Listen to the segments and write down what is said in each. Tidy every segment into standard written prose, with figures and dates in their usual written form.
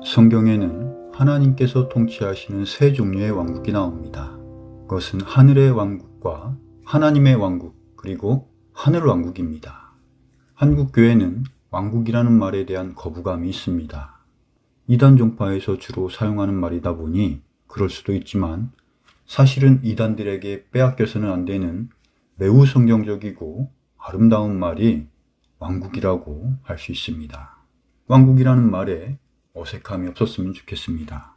성경에는 하나님께서 통치하시는 세 종류의 왕국이 나옵니다. 그것은 하늘의 왕국과 하나님의 왕국, 그리고 하늘왕국입니다. 한국교회는 왕국이라는 말에 대한 거부감이 있습니다. 이단 종파에서 주로 사용하는 말이다 보니 그럴 수도 있지만, 사실은 이단들에게 빼앗겨서는 안 되는 매우 성경적이고 아름다운 말이 왕국이라고 할 수 있습니다. 왕국이라는 말에 어색함이 없었으면 좋겠습니다.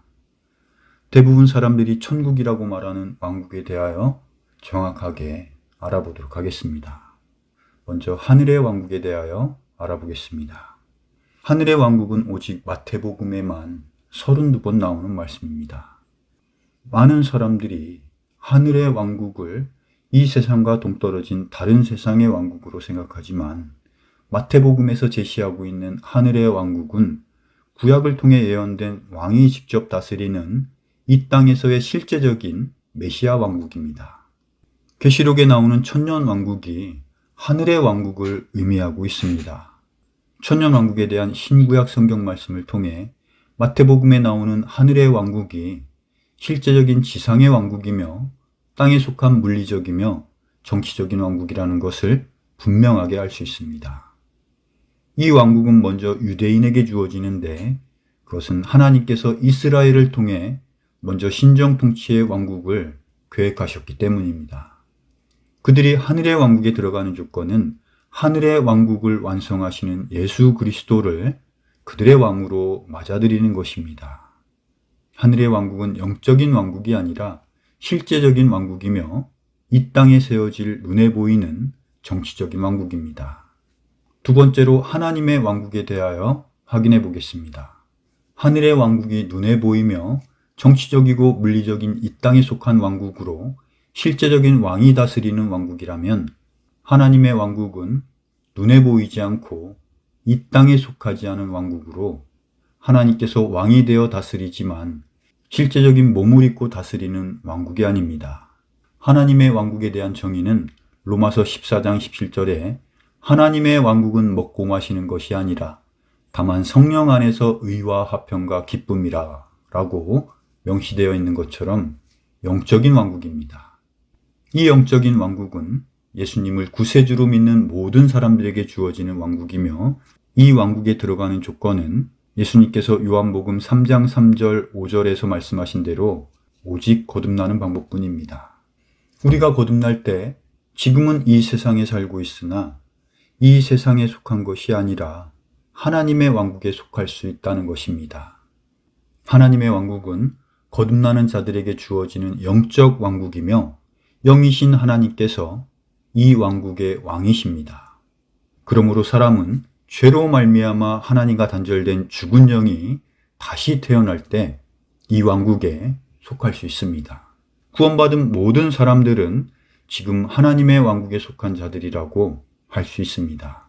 대부분 사람들이 천국이라고 말하는 왕국에 대하여 정확하게 알아보도록 하겠습니다. 먼저 하늘의 왕국에 대하여 알아보겠습니다. 하늘의 왕국은 오직 마태복음에만 32번 나오는 말씀입니다. 많은 사람들이 하늘의 왕국을 이 세상과 동떨어진 다른 세상의 왕국으로 생각하지만, 마태복음에서 제시하고 있는 하늘의 왕국은 구약을 통해 예언된 왕이 직접 다스리는 이 땅에서의 실제적인 메시아 왕국입니다. 계시록에 나오는 천년 왕국이 하늘의 왕국을 의미하고 있습니다. 천년 왕국에 대한 신구약 성경 말씀을 통해 마태복음에 나오는 하늘의 왕국이 실제적인 지상의 왕국이며 땅에 속한 물리적이며 정치적인 왕국이라는 것을 분명하게 알 수 있습니다. 이 왕국은 먼저 유대인에게 주어지는데, 그것은 하나님께서 이스라엘을 통해 먼저 신정 통치의 왕국을 계획하셨기 때문입니다. 그들이 하늘의 왕국에 들어가는 조건은 하늘의 왕국을 완성하시는 예수 그리스도를 그들의 왕으로 맞아들이는 것입니다. 하늘의 왕국은 영적인 왕국이 아니라 실제적인 왕국이며 이 땅에 세워질 눈에 보이는 정치적인 왕국입니다. 두 번째로 하나님의 왕국에 대하여 확인해 보겠습니다. 하늘의 왕국이 눈에 보이며 정치적이고 물리적인 이 땅에 속한 왕국으로 실제적인 왕이 다스리는 왕국이라면, 하나님의 왕국은 눈에 보이지 않고 이 땅에 속하지 않은 왕국으로 하나님께서 왕이 되어 다스리지만 실제적인 몸을 입고 다스리는 왕국이 아닙니다. 하나님의 왕국에 대한 정의는 로마서 14장 17절에 하나님의 왕국은 먹고 마시는 것이 아니라 다만 성령 안에서 의와 화평과 기쁨이라 라고 명시되어 있는 것처럼 영적인 왕국입니다. 이 영적인 왕국은 예수님을 구세주로 믿는 모든 사람들에게 주어지는 왕국이며, 이 왕국에 들어가는 조건은 예수님께서 요한복음 3장 3절 5절에서 말씀하신 대로 오직 거듭나는 방법뿐입니다. 우리가 거듭날 때 지금은 이 세상에 살고 있으나 이 세상에 속한 것이 아니라 하나님의 왕국에 속할 수 있다는 것입니다. 하나님의 왕국은 거듭나는 자들에게 주어지는 영적 왕국이며, 영이신 하나님께서 이 왕국의 왕이십니다. 그러므로 사람은 죄로 말미암아 하나님과 단절된 죽은 영이 다시 태어날 때 이 왕국에 속할 수 있습니다. 구원받은 모든 사람들은 지금 하나님의 왕국에 속한 자들이라고 할 수 있습니다.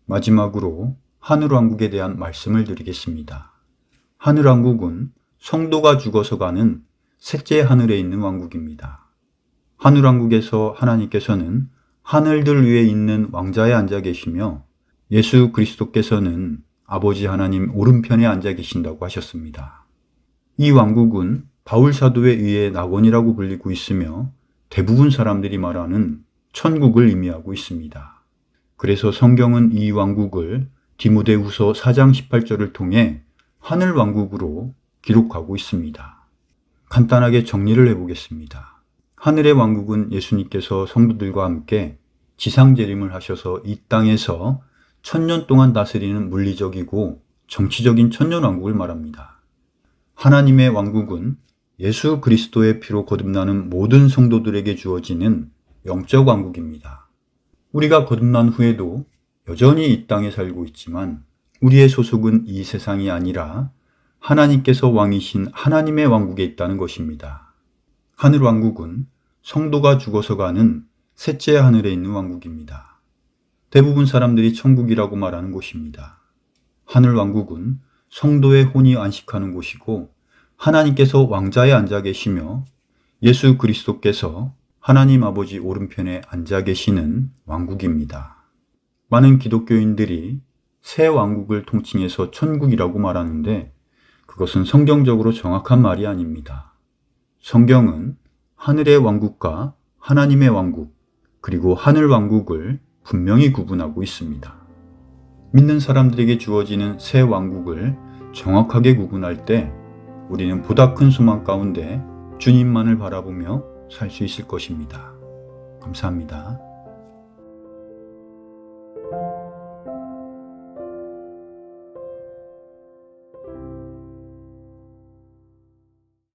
마지막으로 하늘왕국에 대한 말씀을 드리겠습니다. 하늘왕국은 성도가 죽어서 가는 셋째 하늘에 있는 왕국입니다. 하늘왕국에서 하나님께서는 하늘들 위에 있는 왕자에 앉아 계시며, 예수 그리스도께서는 아버지 하나님 오른편에 앉아 계신다고 하셨습니다. 이 왕국은 바울 사도에 의해 낙원이라고 불리고 있으며 대부분 사람들이 말하는 천국을 의미하고 있습니다. 그래서 성경은 이 왕국을 디모데후서 4장 18절을 통해 하늘왕국으로 기록하고 있습니다. 간단하게 정리를 해보겠습니다. 하늘의 왕국은 예수님께서 성도들과 함께 지상재림을 하셔서 이 땅에서 천년 동안 다스리는 물리적이고 정치적인 천년왕국을 말합니다. 하나님의 왕국은 예수 그리스도의 피로 거듭나는 모든 성도들에게 주어지는 영적 왕국입니다. 우리가 거듭난 후에도 여전히 이 땅에 살고 있지만 우리의 소속은 이 세상이 아니라 하나님께서 왕이신 하나님의 왕국에 있다는 것입니다. 하늘 왕국은 성도가 죽어서 가는 셋째 하늘에 있는 왕국입니다. 대부분 사람들이 천국이라고 말하는 곳입니다. 하늘 왕국은 성도의 혼이 안식하는 곳이고, 하나님께서 왕자에 앉아 계시며 예수 그리스도께서 하나님 아버지 오른편에 앉아 계시는 왕국입니다. 많은 기독교인들이 새 왕국을 통칭해서 천국이라고 말하는데, 그것은 성경적으로 정확한 말이 아닙니다. 성경은 하늘의 왕국과 하나님의 왕국, 그리고 하늘 왕국을 분명히 구분하고 있습니다. 믿는 사람들에게 주어지는 새 왕국을 정확하게 구분할 때 우리는 보다 큰 소망 가운데 주님만을 바라보며 살 수 있을 것입니다. 감사합니다.